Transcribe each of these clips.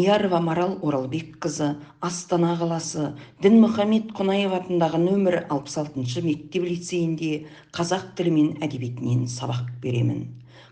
Даниярова Марал Оралбекқызы, Астана қаласы Дінмұхамед Қонаев атындағы нөмір 66 мектеп лицейінде қазақ тілі мен әдебиетінен сабақ беремін.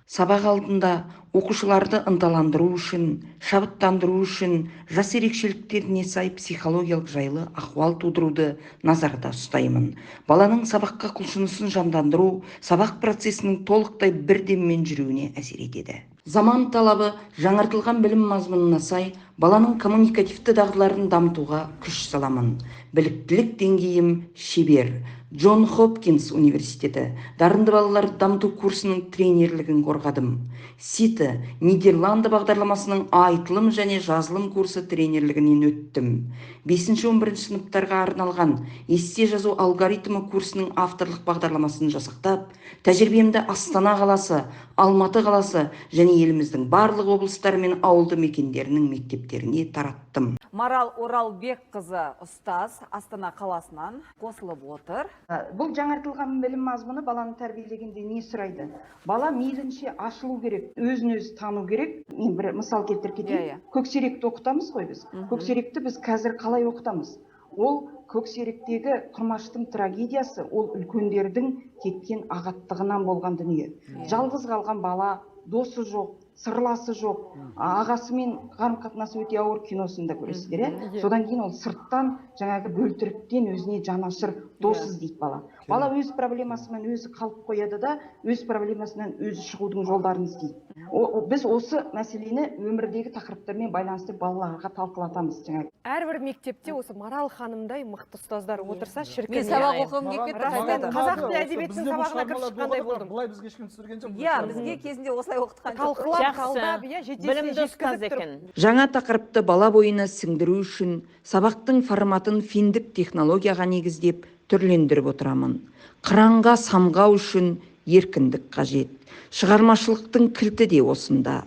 Сабақ алдында оқушыларды ынталандыру үшін, шабыттандыру үшін жас ерекшеліктеріне сай психологиялық жайлы ахуал тудыруды назарда ұстаймын. Баланың сабаққа құлшынысын жандандыру сабақ процесінің толықтай бір деммен жүруіне әсер етеді. Заман талабы жаңартылған білім мазмұнына сай баланың коммуникативті дағдыларын дамытуға күш саламын. Біліктілік деңгейім шебер. Джон Хопкинс университеті дарынды балаларды дамыту курсының тренерлігін қорғадым. Ситі Нидерланды бағдарламасының айтылым және жазылым курсы тренерлігінен өттім. 5-11 сыныптарға арналған эссе жазу алгоритмі курсының авторлық бағдарламасын жасақтап, тәжірибемді Астана қаласы, Алматы қаласы және еліміздің барлық облыстары мен ауылды мекендерінің мектептеріне тараттым. Марал Оралбекқызы ұстаз Астана қаласынан қосылып отыр. Бұл жаңартылған білім мазмұны баланы тәрбиелегенде не сұрайды? Бала мейлінше ашылу керек, өзін-өзі тану керек. Мен бір мысал келтіріп кетейін. Көксеректі оқытамыз ғой біз. Көксеректі біз қазір қалай оқытамыз? Ол көксеректегі Құрмаштың трагедиясы, ол үлкендердің кеткен ағаттығынан болған дүние. Жалғыз қалған бала, досы жоқ, сырласы жоқ, ағасымен қарым-қатынасы өте ауыр киносында көресіздер. Содан кейін ол сырттан жаңағы бөлтіріктен өзіне жанашыр дос іздейді бала. Бала өз проблемасымен өзі қалып қояды да, өз проблемасынан өзі шығудың жолдарын іздейді. Біз осы мәселені өмірдегі тақырыптармен байланыстырып балаларға талқылатамыз. Әрбір мектепте осы Марал ханымдай мықты ұстаздар отырса шіркін. Мен сабақ оқығым келіп кетті. Қазақ тілі әдебиетінің сабағына кіріп шыққандай болдым. Бұлай бізге ешкім түсірген жоқ. Иә, бізге кезінде осылай оқытқан жоқ. Талқылап, білімді ұстаз екен. Жаңа тақырыпты бала бойына сіңдіру үшін сабақтың форматын финдік технологияға негіздеп түрлендіріп отырамын. Қыранға самғау үшін еркіндік қажет. Шығармашылықтың кілті де осында.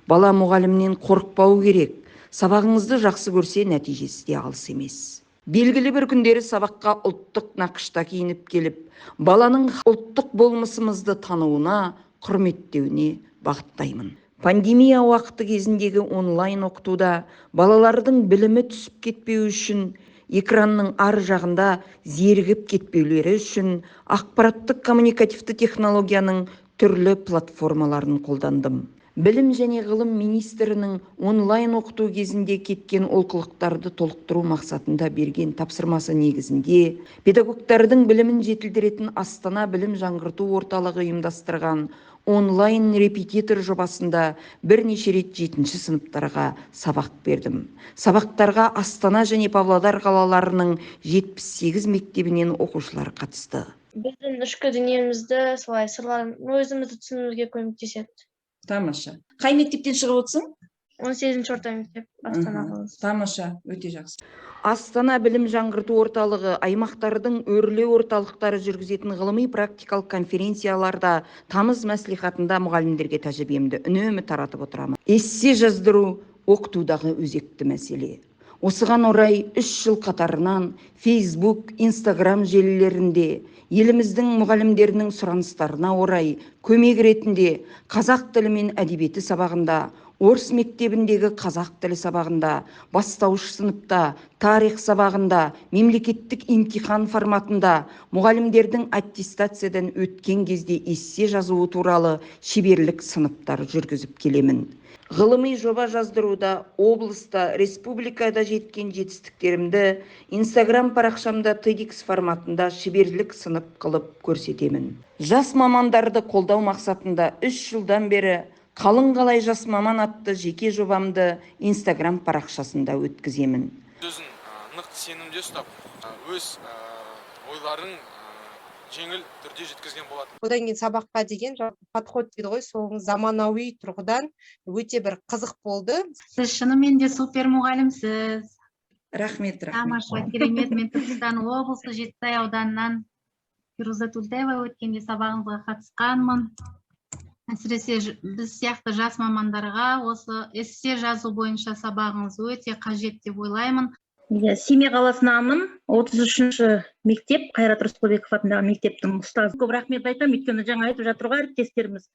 Бала мұғалімнен қорықпау керек. Сабағыңызды жақсы көрсе, нәтижесі де алыс емес. Белгілі бір күндері сабаққа ұлттық нақышта киініп келіп, баланың ұлттық болмысымызды тануына, құрметтеуіне бағыттаймын. Пандемия уақыты кезіндегі онлайн оқытуда балалардың білімі түсіп кетпеу үшін, экранның ар жағында зерігіп кетпеулері үшін ақпараттық коммуникативті технологияның түрлі платформаларын қолдандым. Білім және ғылым министрінің онлайн оқыту кезінде кеткен олқылықтарды толықтыру мақсатында берген тапсырмасы негізінде педагогтардың білімін жетілдіретін Астана білім жаңғырту орталығы ұйымдастырған онлайн репетитор жобасында бірнеше рет 7-ші сыныптарға сабақ бердім. Сабақтарға Астана және Павлодар қалаларының 78 мектебінен оқушылар қатысты. Біздің ішкі дүниемізді солай сырларын өзімізді түсінуге көмектеседі. Тамаша. Қай мектептен шығып отырсың? 18-ші орта мектеп Астана қаласы. Тамаша, өте жақсы. Астана білім жаңғырту орталығы аймақтардың өрлеу орталықтары жүргізетін ғылыми практикалық конференцияларда тамыз мәслихатында мұғалімдерге тәжірибемді үнемі таратып отырамын. Эссе жаздыру оқытудағы өзекті мәселе. Осыған орай 3 жыл қатарынан Facebook, Instagram желілерінде еліміздің мұғалімдерінің сұраныстарына орай көмек ретінде қазақ тілі мен әдебиеті сабағында, орыс мектебіндегі қазақ тілі сабағында, бастауыш сыныпта, тарих сабағында, мемлекеттік имтихан форматында мұғалімдердің аттестациядан өткен кезде эссе жазуы туралы шеберлік сыныптар жүргізіп келемін. Ғылыми жоба жаздыруда облыста, республикада жеткен жетістіктерімді Instagram парақшамда TEDx форматында шеберлік сынып қылып көрсетемін. Жас мамандарды қолдау мақсатында 3 жылдан бері Қалың қалай жас маман атты жеке жобамды Instagram парақшасында өткіземін. Өзін нық сенімде ұстап, өз ойларын жеңіл түрде жеткізген болады. Одан кейін сабаққа деген подход дейді ғой, сол заманауи тұрғыдан өте бір қызық болды. Сіз шынымен де супер мұғалімсіз. Рахмет. Тамаша, керемет. Мен Түркістан облысы Жетісай ауданынан Фируза Тултаева өткенде сабағыңызға қатысқанмын. Әсіресе біз сияқты жас мамандарға осы эссе жазу бойынша сабағыңыз өте қажет деп ойлаймын. Семей қаласынанмын, 33-ші мектеп, Қайрат Рысқұлбеков атындағы мектептің ұстазы. Көп рахмет айтамын, өйткені жаңа айтып жатыр ғой әріптестеріміз.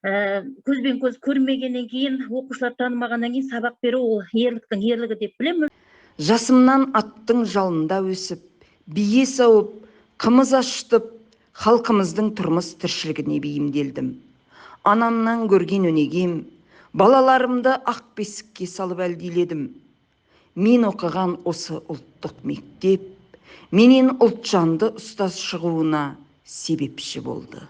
көзбен көз көрмегеннен кейін, оқушылар танымағаннан кейін сабақ беру ол ерліктің ерлігі деп білемін. Жасымнан аттың жалында өсіп, бие сауып, қымыз ашытып, халқымыздың тұрмыс тіршілігіне бейімделдім. Анамнан көрген өнегем, балаларымды ақ бесікке салып әлдиледім. Мен оқыған осы ұлттық мектеп, менен ұлтжанды ұстаз шығуына себепші болды.